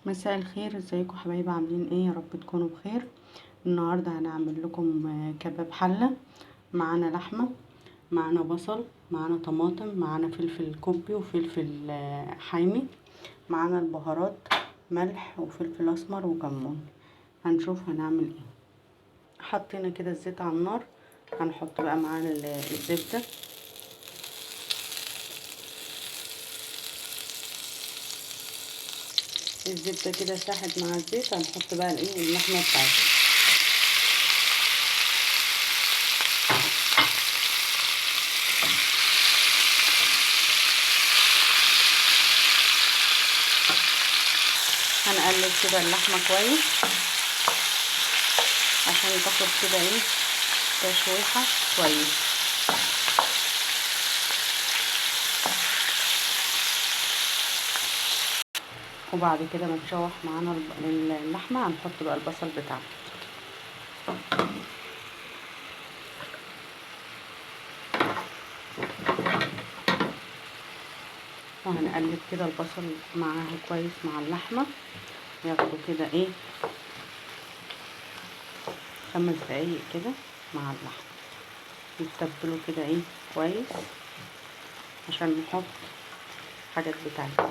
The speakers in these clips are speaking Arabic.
مساء الخير، ازيكم حبايبي؟ عاملين ايه؟ يا رب تكونوا بخير. النهارده هنعمل لكم كباب حله. معانا لحمه، معانا بصل، معانا طماطم، معانا فلفل كوبي وفلفل حامي، معانا البهارات ملح وفلفل اسمر وكمون. هنشوف هنعمل ايه. حطينا كده الزيت على النار، هنحط بقى معانا الزبده. الزبده كده ساحت مع الزيت، هنحط بقى اللحمه بتاعتنا. هنقلب كده اللحمه كويس عشان تاخد كده تشويحه كويس. وبعد كده ما تشوح معانا اللحمه، هنحط بقى البصل بتاعنا. وهنقلب كده البصل معاها كويس مع اللحمه، ياخدوا كده 5 دقايق كده مع اللحمه، يتبلوا كده كويس عشان نحط حاجات بتاعتنا.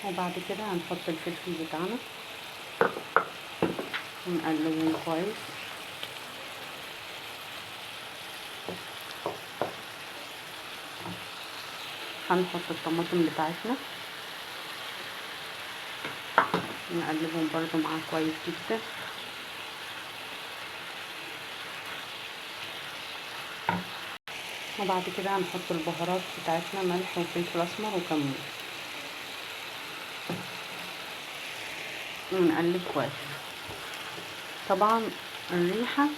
وبعد كده هنحط الفلفل بتاعنا ونقلبهم كويس. هنحط الطماطم بتاعتنا نقلبهم برضو معاه كويس جدا. وبعد كده هنحط البهارات بتاعتنا ملح وفلفل اسمر وكمون ونقلب كويس. طبعا الريحة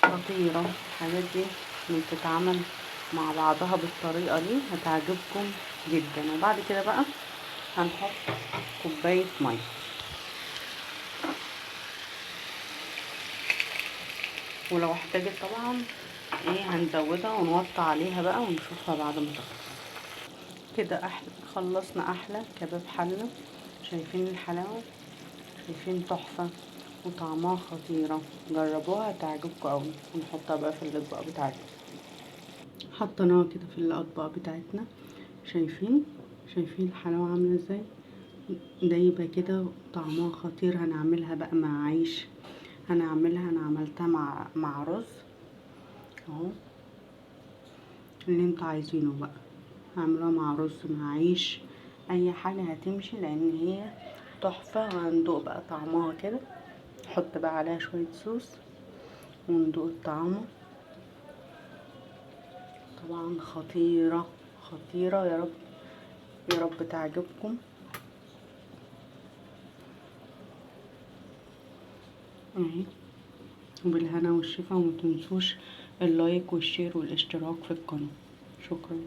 خطيرة، الحاجات دي اللي بتتعمل مع بعضها بالطريقة دي هتعجبكم جدا. وبعد كده بقى هنحط كوباية مية، ولو احتاجت طبعا هنزودها ونوطي عليها بقى ونشوفها بعد ما تخلص. كده خلصنا احلى كباب حله. شايفين الحلاوه؟ شايفين؟ تحفه وطعمها خطيره. جربوها هتعجبكم قوي. ونحطها بقى في الاطباق بتاعتنا. حطيناها كده في الاطباق بتاعتنا. شايفين الحلاوه عامله ازاي؟ دايبه كده، طعمها خطير. هنعملها بقى مع عيش، انا عملتها مع رز اهو، اللي انتوا عايزينه بقى. هعملها مع رز مع عيش، اي حاجه هتمشي، لان هي تحفه. وهندوق بقى طعمها كده، نحط بقى عليها شويه صوص وندوق طعمه. طبعا خطيره خطيره. يا رب تعجبكم اهي. وبالهنا والشفا، ومتنسوش اللايك والشير والاشتراك في القناه. شكرا.